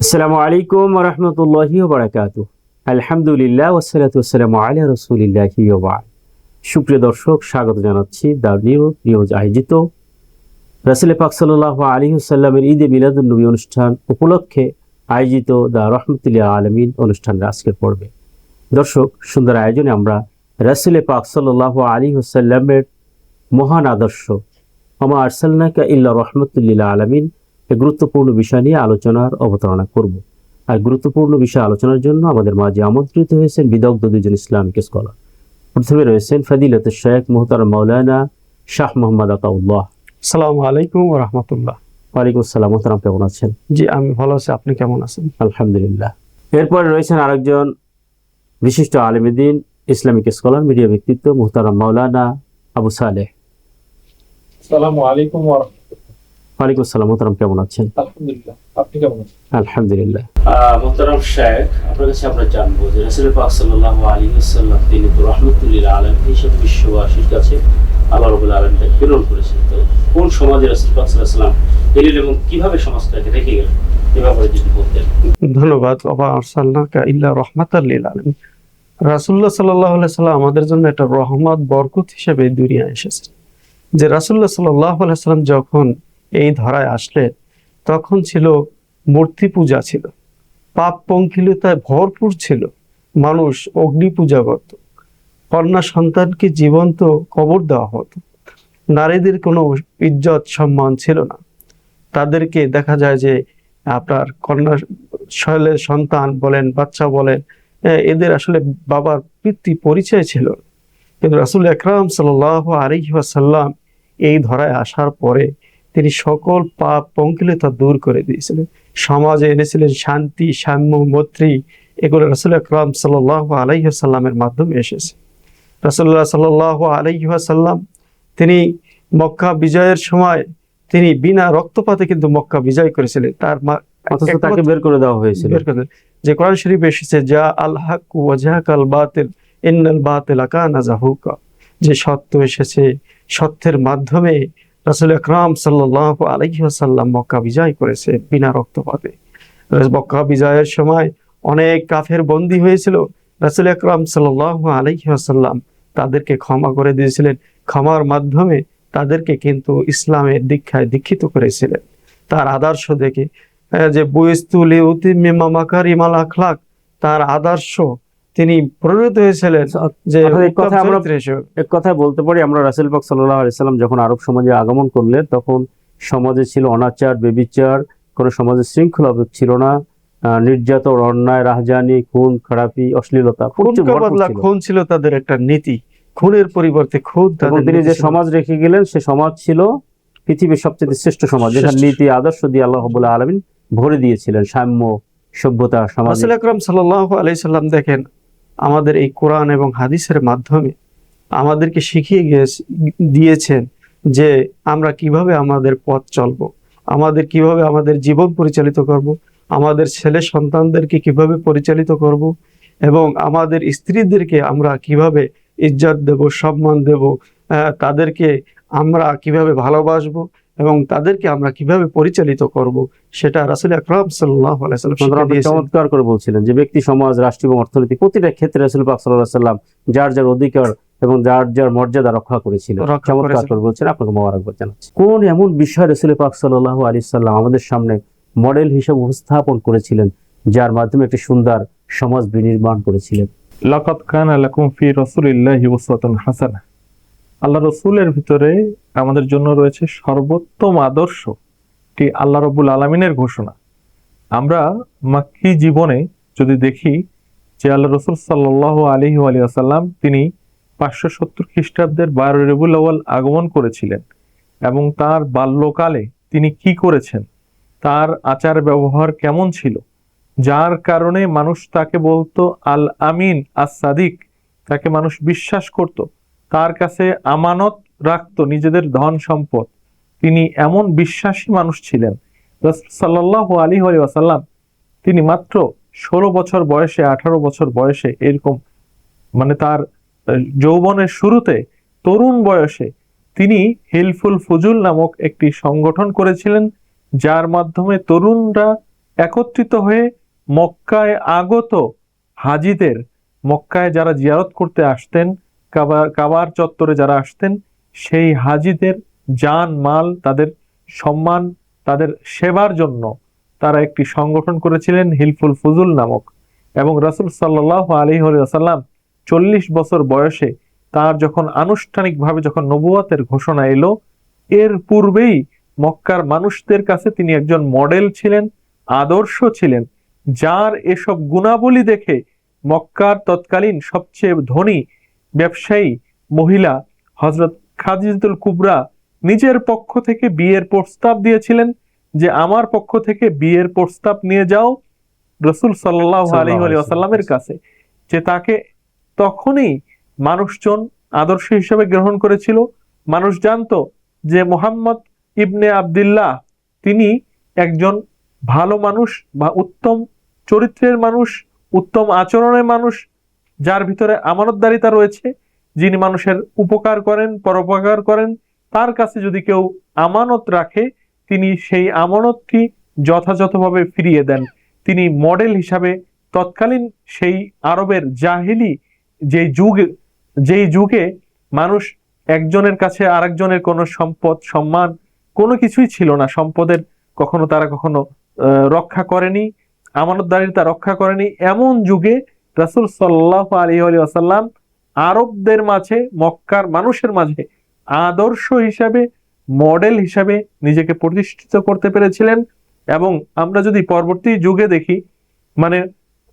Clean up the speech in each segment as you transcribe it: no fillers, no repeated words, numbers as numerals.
আসসালামু আলাইকুম ওয়া রাহমাতুল্লাহি ওয়া বারাকাতুহু। আলহামদুলিল্লাহ ওয়াসসালাতু ওয়াসসালামু আলা রাসূলিল্লাহি ওয়া বা'দ। সুপ্রিয় দর্শক, স্বাগত জানাচ্ছি দ্য নিউজ আয়োজিত রাসূল পাক সাল্লাল্লাহু আলাইহি ওয়াসাল্লামের ঈদে মিলাদুন নবী অনুষ্ঠান উপলক্ষে আয়োজিত দ্য রাহমাতুল লিল আলামিন অনুষ্ঠানের আজকের পর্বে। দর্শক, সুন্দর আয়োজনে আমরা রাসূল পাক সাল্লাল্লাহু আলাইহি ওয়াসাল্লামের মহান আদর্শ ওমা আরসালনাকা ইল্লা রাহমাতুল লিল আলামিন এই গুরুত্বপূর্ণ বিষয় নিয়ে আলোচনার অবতারণা করব। আর গুরুত্বপূর্ণ বিষয় আলোচনার জন্য আমাদের মাঝে আমন্ত্রিত হয়েছেন বিদগ্ধ দুজন ইসলামিক স্কলার। প্রথমে রয়েছেন ফজিলতুল শেখ মুহতারাম মাওলানা শাহ মোহাম্মদ আতাউল্লাহ। আসসালামু আলাইকুম ওয়া রাহমাতুল্লাহ। ওয়ালাইকুম আসসালাম। মোহতারাম, কেমন আছেন? জি, আমি ভালো আছি, আপনি কেমন আছেন? আলহামদুলিল্লাহ। এরপর রয়েছেন আরেকজন বিশিষ্ট আলেম দ্বীন, ইসলামিক স্কলার, মিডিয়া ব্যক্তিত্ব মুহতারাম মাওলানা আবু সালেহ। আসসালামু আলাইকুম ওয়া রাহমাতুল্লাহ। ওয়ালাইকুম আসসালাম। মোহতারাম, কেমন আছেন? আলহামদুলিল্লাহ, আপনি কেমন আছেন? আলহামদুলিল্লাহ। মোহতারাম শেখ, আপনার কাছে আমরা জানবো যে রাসূল পাক সাল্লাল্লাহু আলাইহি ওয়াসাল্লাম তিনি তো রাহমাতুল লিল আলামিন হিসেবে বিশ্ববাসীর কাছে আল্লাহ রাব্বুল আলামিন তাকে প্রেরণ করেছেন। তো কোন সমাজে রাসূল পাক সাল্লাল্লাহু আলাইহি ওয়াসাল্লাম এলেন এবং কিভাবে সমাজটাকে রেখে গেলেন, এ ব্যাপারে যদি বলতেন। ধন্যবাদ। ওয়া আরসালনাকা ইল্লা রাহমাতাল লিল আলামিন। রাসূলুল্লাহ সাল্লাল্লাহু আলাইহি সাল্লাম আমাদের জন্য একটা রহমত বরকত হিসেবে দুনিয়ায় এসেছেন। যে রাসূলুল্লাহ সাল্লাল্লাহু আলাইহি সাল্লাম যখন এই ধরায় আসলেন তখন ছিল মূর্তি পূজা, ছিল পাপ পঙ্কিলতায় ভরপুর ছিল, মানুষ অগ্নি পূজা করত, কন্যা সন্তানকে জীবন্ত কবর দেওয়া হতো, নারীদের কোনো ইজ্জত সম্মান ছিল না। তাদেরকে দেখা যায় যে আপনার কন্যা শৈলের সন্তান বলেন, বাচ্চা বলেন, এদের আসলে বাবার পিতৃ পরিচয় ছিল না। কিন্তু রাসূল আকরাম সাল্লাল্লাহু আলাইহি ওয়াসাল্লাম এই ধরায় আসার পরে তিনি সকল পাপ পঙ্কিলতা দূর করে দিয়েছিলেন, সমাজে এনেছিলেন শান্তি, সাম্য, মৈত্রী। এগুলো রাসূল আকরাম সাল্লাল্লাহু আলাইহি ওয়াসাল্লামের মাধ্যমে এসেছে। রাসূলুল্লাহ সাল্লাল্লাহু আলাইহি ওয়াসাল্লাম তিনি মক্কা বিজয়ের সময় তিনি বিনা রক্তপাতে কিন্তু মক্কা বিজয় করেছিলেন। তার তাকে বের করে দেওয়া হয়েছিল। যে কোরআন শরীফ এসেছে, যা আল হক ওয়া জাহাকাল বাতিল ইন্নাল বাতিলা কানা যাহুকা, যে সত্য এসেছে, সত্যের মাধ্যমে রাসূল আকরাম সাল্লাল্লাহু আলাইহি ওয়াসাল্লাম মক্কা বিজয় করেছে বিনা রক্তপাতে। মক্কা বিজয়ের সময় অনেক কাফের বন্দী হয়েছিল, রাসূল আকরাম সাল্লাল্লাহু আলাইহি ওয়াসাল্লাম তাদেরকে ক্ষমা করে দিয়েছিলেন। ক্ষমার মাধ্যমে তাদেরকে কিন্তু ইসলামের দীক্ষায় দীক্ষিত করেছিলেন। তার আদর্শ দেখে যে বুইস্তু লিউতিম্মিমা মাকারিমাল আখলাক, তার আদর্শ তিনি প্রেরিত হয়েছিলেন। যে এক কথায় বলতে পারি, আমরা রাসূল পাক সাল্লাল্লাহু আলাইহি সাল্লাম যখন আরব সমাজে আগমন করলেন তখন সমাজে ছিল অনাচার, বেবিচার, কোনো সমাজে শৃঙ্খলা ছিল না, নির্যাতন, অন্যায়, রাহজানি, খুন খারাপি, অশ্লীলতা, খুন ছিল তাদের একটা নীতি। খুনের পরিবর্তে খুন। তিনি যে সমাজ রেখে গেলেন সে সমাজ ছিল পৃথিবীর সবচেয়ে শ্রেষ্ঠ সমাজ, যেখানে নীতি আদর্শ দিয়ে আল্লাহ রাব্বুল আলামিন ভরে দিয়েছিলেন, সাম্য, সভ্যতা সমাজ। রাসূল আকরাম সাল্লাল্লাহু আলাইহি সাল্লাম দেখেন আমাদের এই কোরআন এবং হাদিসের মাধ্যমে আমাদেরকে শিখিয়ে দিয়েছেন যে আমরা কিভাবে আমাদের পথ চলব, আমাদের কিভাবে আমাদের জীবন পরিচালিত করব, আমাদের ছেলে সন্তানদেরকে কিভাবে পরিচালিত করব, এবং আমাদের স্ত্রীদেরকে আমরা কিভাবে ইজ্জত দেব, সম্মান দেব, তাদেরকে আমরা কিভাবে ভালোবাসবো এবং তাদেরকে আমরা কিভাবে পরিচালিত করব, সেটা রাসূল আকরাম সাল্লাল্লাহু আলাইহি ওয়াসাল্লাম চমৎকার করে বলছিলেন যে ব্যক্তি, সমাজ, রাষ্ট্র এবং অর্থনীতি প্রতিটা ক্ষেত্রে রাসূল পাক সাল্লাল্লাহু আলাইহি ওয়াসাল্লাম যার যার অধিকার এবং যার যার মর্যাদা রক্ষা করেছিলেন। চমৎকার করে বলছেন, আপনাকে মোবারকবাদ জানাচ্ছি। কোন এমন বিষয় রাসূল পাক সাল্লাল্লাহু আলাইহি ওয়াসাল্লাম আমাদের সামনে মডেল হিসেবে উপস্থাপন করেছিলেন, যার মাধ্যমে একটি সুন্দর সমাজ বিনির্মাণ করেছিলেন? লাকাদ কানা লাকুম ফি রাসূলিল্লাহি উসওয়াতুন হাসানাহ। আল্লাহ রাসূলের ভিতরে আমাদের জন্য রয়েছে সর্বোত্তম আদর্শ, এটি আল্লাহ রাব্বুল আলামিনের ঘোষণা। আমরা মাক্কি জীবনে যদি দেখি যে আল্লাহ রাসূল সাল্লাল্লাহু আলাইহি ওয়াসাল্লাম তিনি 570 খ্রিস্টাব্দের 12 রবিউল আউয়াল আগমন করেছিলেন এবং তার বাল্যকালে তিনি কি করেছেন, তার আচার ব্যবহার কেমন ছিল, যার কারণে মানুষ তাকে বলতো আল আমিন আস সাদিক, তাকে মানুষ বিশ্বাস করত, তার কাছে আমানত রাখতো নিজেদের ধন সম্পদ। তিনি এমন বিশ্বাসী মানুষ ছিলেন। রাসূল সাল্লাল্লাহু আলাইহি ওয়াসাল্লাম তিনি মাত্র 16 বছর বয়সে, 18 বছর বয়সে, এরকম মানে তার যৌবনের শুরুতে, তরুণ বয়সে তিনি হিলফুল ফুজুল নামক একটি সংগঠন করেছিলেন, যার মাধ্যমে তরুণরা একত্রিত হয়ে মক্কায় আগত হাজিদের, মক্কায় যারা জিয়ারত করতে আসতেন, কাবার চত্বরে যারা আসতেন, সেই হাজিদের জান মাল, তাদের সম্মান, তাদের সেবার জন্য তারা একটি সংগঠন করেছিলেন হিলফুল ফুজুল নামক। এবং রাসূল সাল্লাল্লাহু আলাইহি ওয়াসাল্লাম 40 বছর বয়সে তার যখন আনুষ্ঠানিকভাবে যখন নবুয়তের ঘোষণা এলো, এর পূর্বেই মক্কার মানুষদের কাছে তিনি একজন মডেল ছিলেন, আদর্শ ছিলেন, যার এসব গুণাবলী দেখে মক্কার তৎকালীন সবচেয়ে ধনী ব্যবসায়ী মহিলা হযরত খাদিজাতুল কুবরা নিজের পক্ষ থেকে বিয়ের প্রস্তাব দিয়েছিলেন যে আমার পক্ষ থেকে বিয়ের প্রস্তাব নিয়ে যাও রাসূল সাল্লাল্লাহু আলাইহি ওয়াসাল্লামের কাছে। যে তাকে তখনই মানুষজন আদর্শ হিসেবে গ্রহণ করেছিল। মানুষ জানতো যে মুহাম্মদ ইবনে আব্দুল্লাহ তিনি একজন ভালো মানুষ বা উত্তম চরিত্রের মানুষ, উত্তম আচরণের মানুষ, যার ভিতরে আমানতদারিতা রয়েছে, যিনি মানুষের উপকার করেন, পরোপকার করেন। তার কাছে যদি কেউ আমানত রাখে, তিনি সেই আমানতটি যথাযথভাবে ফিরিয়ে দেন। তিনি মডেল হিসাবে তৎকালীন সেই আরবের জাহিলি যেই যুগে মানুষ একজনের কাছে আরেকজনের কোনো সম্পদ সম্মান কোনো কিছুই ছিল না, সম্পদের তারা কখনো রক্ষা করেনি, আমানতদারিতা রক্ষা করেনি, এমন যুগে রাসূল সাল্লাল্লাহু আলাইহি ওয়াসাল্লাম আরবদের মাঝে, মক্কার মানুষের মাঝে আদর্শ হিসাবে, মডেল হিসাবে নিজেকে প্রতিষ্ঠিত করতে পেরেছিলেন। এবং আমরা যদি পরবর্তী যুগে দেখি, মানে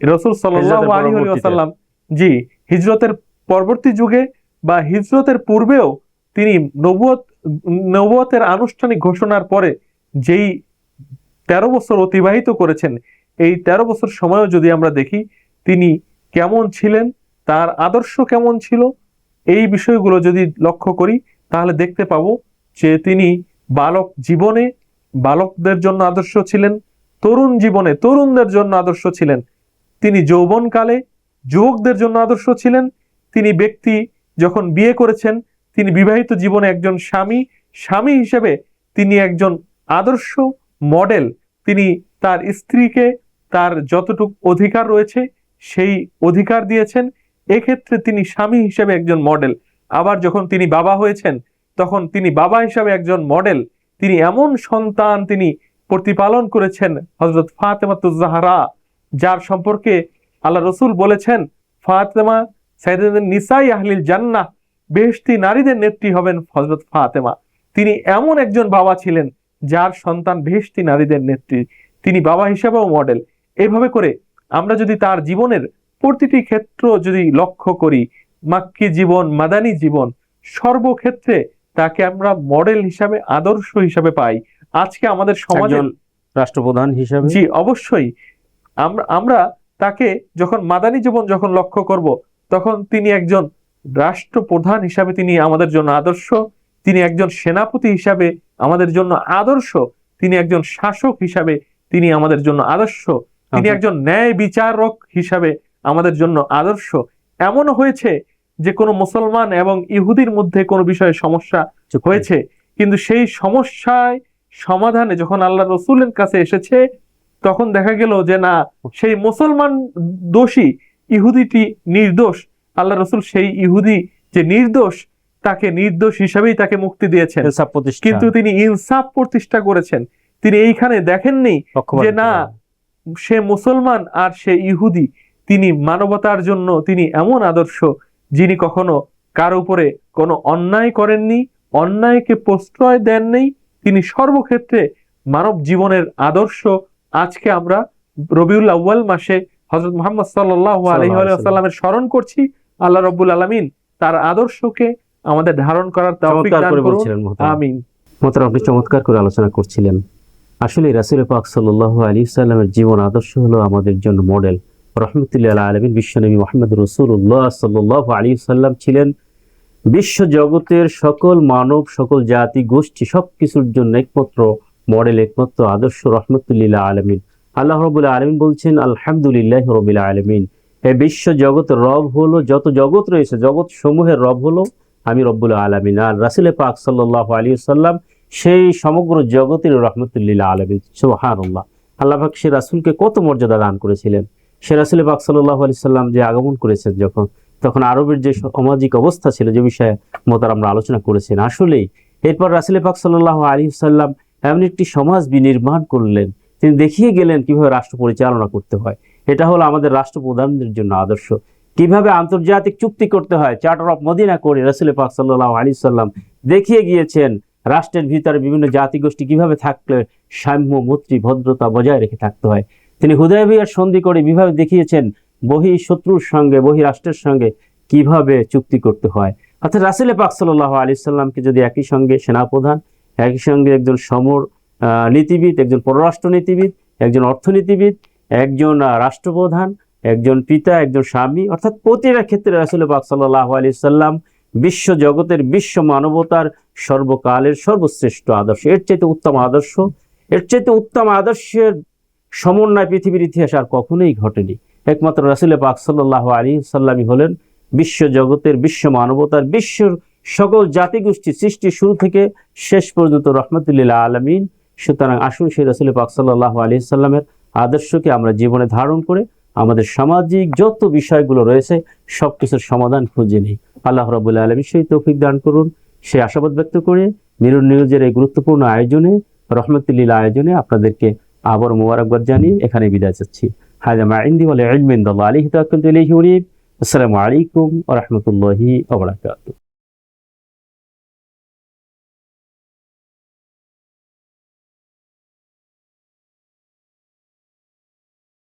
রাসূল সাল্লাল্লাহু আলাইহি ওয়াসাল্লাম হিজরতের পরবর্তী যুগে বা হিজরতের পূর্বেও তিনি নবুয়তের আনুষ্ঠানিক ঘোষণার পরে যেই 13 বছর অতিবাহিত করেছেন, এই 13 বছর সময়ও যদি আমরা দেখি তিনি কেমন ছিলেন, তার আদর্শ কেমন ছিল, এই বিষয়গুলো যদি লক্ষ্য করি তাহলে দেখতে পাবো যে তিনি বালক জীবনে বালকদের জন্য আদর্শ ছিলেন, তরুণ জীবনে তরুণদের জন্য আদর্শ ছিলেন, তিনি যৌবনকালে যুবকদের জন্য আদর্শ ছিলেন, তিনি ব্যক্তি যখন বিয়ে করেছেন, তিনি বিবাহিত জীবনে একজন স্বামী হিসেবে তিনি একজন আদর্শ মডেল। তিনি তার স্ত্রীকে তার যতটুকু অধিকার রয়েছে সেই অধিকার দিয়েছেন, এক্ষেত্রে তিনি স্বামী হিসেবে একজন মডেল। আবার যখন তিনি বাবা হয়েছেন, তখন তিনি বাবা হিসাবে একজন মডেল। তিনি এমন সন্তান তিনি প্রতিপালন করেছেন, হযরত ফাতেমাতুজ জাহরা, যার সম্পর্কে আল্লাহ রাসূল বলেছেন ফাতেমা সাইয়্যিদাতুন নিসাই আহলিল জান্নাহ, বেহেশতি নারীদের নেত্রী হবেন হযরত ফাতেমা। তিনি এমন একজন বাবা ছিলেন যার সন্তান বেহেশতি নারীদের নেত্রী, তিনি বাবা হিসেবেও মডেল। এইভাবে করে আমরা যদি তার জীবনের প্রতিটি ক্ষেত্র যদি লক্ষ্য করি, মাক্কি জীবন, মাদানী জীবন, সর্বক্ষেত্রে তাকে আমরা মডেল হিসাবে, আদর্শ হিসাবে পাই। আজকে আমাদের সমাজের রাষ্ট্রপ্রধান হিসাবে, জি অবশ্যই আমরা তাকে যখন মাদানী জীবন যখন লক্ষ্য করব, তখন তিনি একজন রাষ্ট্রপ্রধান হিসাবে তিনি আমাদের জন্য আদর্শ, তিনি একজন সেনাপতি হিসাবে আমাদের জন্য আদর্শ, তিনি একজন শাসক হিসাবে তিনি আমাদের জন্য আদর্শ, তিনি একজন ন্যায় বিচারক হিসাবে আমাদের জন্য আদর্শ। এমনও হয়েছে যে কোনো মুসলমান এবং ইহুদির মধ্যে কোনো বিষয়ে সমস্যা হয়েছে, কিন্তু সেই সমস্যায় সমাধানে যখন আল্লাহ রাসূলের কাছে এসেছে, তখন দেখা গেল যে না, সেই মুসলমান দোষী, ইহুদিটি নির্দোষ। আল্লাহ রাসূল সেই ইহুদি যে নির্দোষ, তাকে নির্দোষ হিসাবেই তাকে মুক্তি দিয়েছেন, কিন্তু তিনি ইনসাফ প্রতিষ্ঠা করেছেন। তিনি এইখানে দেখেননি যে না, সে মুসলমান আর সে ইহুদি, তিনি মানবতার জন্য তিনি এমন আদর্শ যিনি কখনো কার উপরে কোনো অন্যায় করেননি, অন্যায়কে প্রশ্রয় দেননি, তিনি সর্বক্ষেত্রে মানব জীবনের আদর্শ। আজকে আমরা রবিউল আউয়াল মাসে হযরত মুহাম্মদ সাল্লাল্লাহু আলাইহি ওয়াসাল্লামের স্মরণ করছি। আল্লাহ রাব্বুল আলামিন তার আদর্শকে আমাদের ধারণ করার তৌফিক দান করুন, আমিন। মোহতারাম, আপনি চমৎকার করে আলোচনা করছিলেন। আসলে রাসূল পাক সাল্লাল্লাহু আলাইহি ওয়াসাল্লামের জীবন আদর্শ হলো আমাদের জন্য মডেল। রাহমাতুল্লিল আলামিন বিশ্বনবী মুহাম্মদ রাসূলুল্লাহ সাল্লাল্লাহু আলাইহি ওয়াসাল্লাম ছিলেন বিশ্ব জগতের সকল মানব, সকল জাতি গোষ্ঠী সবকিছুর জন্য একমাত্র মডেল, একমাত্র আদর্শ। রাহমাতুল্লিল আলামিন। আল্লাহ রাব্বুল আলামিন বলছেন আলহামদুলিল্লাহি রাব্বিল আলামিন, এই বিশ্ব জগতের রব হলো, যত জগৎ রয়েছে জগৎ সমূহের রব হলো আমি রব্বুল আলামিন। আর রাসূল পাক সাল্লাল্লাহু আলাইহি ওয়াসাল্লাম সেই সমগ্র জগতের রাহমাতুল্লিল আলামিন। সুবহানাল্লাহ। আল্লাহ পাক সে রাসূলকে কত মর্যাদা দান করেছিলেন। সে রাসূল পাক সাল্লাল্লাহু আলাইহি সাল্লাম যে আগমন করেছেন তখন আরবের যে সামাজিক অবস্থা ছিল, যে বিষয়ে আমরা আলোচনা করেছেন। আসলেই এরপর রাসূল পাক সাল্লাল্লাহু আলাইহি সাল্লাম এমন একটি সমাজ বিনির্মাণ করলেন, তিনি দেখিয়ে গেলেন কিভাবে রাষ্ট্র পরিচালনা করতে হয়। এটা হলো আমাদের রাষ্ট্রপ্রধানদের জন্য আদর্শ। কিভাবে আন্তর্জাতিক চুক্তি করতে হয়, চার্টার অফ মদিনা করে রাসূল পাক সাল্লাল্লাহু আলাইহি সাল্লাম দেখিয়ে গিয়েছেন। রাষ্ট্রের ভিতরে বিভিন্ন জাতিগোষ্ঠী কিভাবে থাকলে সাম্য, মৈত্রী, ভদ্রতা বজায় রেখে থাকতে হয়। তিনি হুদায়বিয়ার সন্ধি করে বিভাবে দেখিয়েছেন বহি শত্রুর সঙ্গে, বহি রাষ্ট্রের সঙ্গে কিভাবে চুক্তি করতে হয়। অর্থাৎ রাসূল পাক সাল্লাল্লাহু আলাইহি সাল্লামকে যদি একই সঙ্গে সেনাপ্রধান, একই সঙ্গে একজন সমর নীতিবিদ, একজন পররাষ্ট্র নীতিবিদ, একজন অর্থনীতিবিদ, একজন রাষ্ট্রপ্রধান, একজন পিতা, একজন স্বামী, অর্থাৎ প্রতিটা ক্ষেত্রে রাসূল পাক সাল্লাল্লাহু আলাইহি সাল্লাম বিশ্ব জগতের, বিশ্ব মানবতার সর্বকালের সর্বশ্রেষ্ঠ আদর্শ। এর চাইতে উত্তম আদর্শ, এর চাইতে উত্তম আদর্শের সমন্বয় পৃথিবীর ইতিহাস আর কখনোই ঘটেনি। একমাত্র রাসূল পাক সাল্লাল্লাহু আলাইহি সাল্লামই হলেন বিশ্ব জগতের, বিশ্ব মানবতার, বিশ্বের সকল জাতিগোষ্ঠী সৃষ্টির শুরু থেকে শেষ পর্যন্ত রহমতুল লিল আলামিন। সুতরাং আসুন সেই রাসূল পাক সাল্লাল্লাহু আলাইহি সাল্লামের আদর্শকে আমরা জীবনে ধারণ করে আমাদের সামাজিক যত বিষয়গুলো রয়েছে সবকিছুর সমাধান খুঁজে নিই। আল্লাহ রাব্বুল আলামিন সেই তৌফিক দান করুন। সে আশাবাদ ব্যক্ত করে মিরর নিউজের এই গুরুত্বপূর্ণ আয়োজনে, রহমতুল লিল আয়োজনে আপনাদেরকে আবার মোবারকবাদ জানিয়ে এখানে বিদায় চাচ্ছি। হাযা মা ইনদি ওয়া লা ইলমু ইনদাল্লাহ আলাইহি তাওয়াক্কালতু ইলাইহি উনীব। আসসালামু আলাইকুম ওয়া রাহমাতুল্লাহি ওয়া বারাকাতুহু।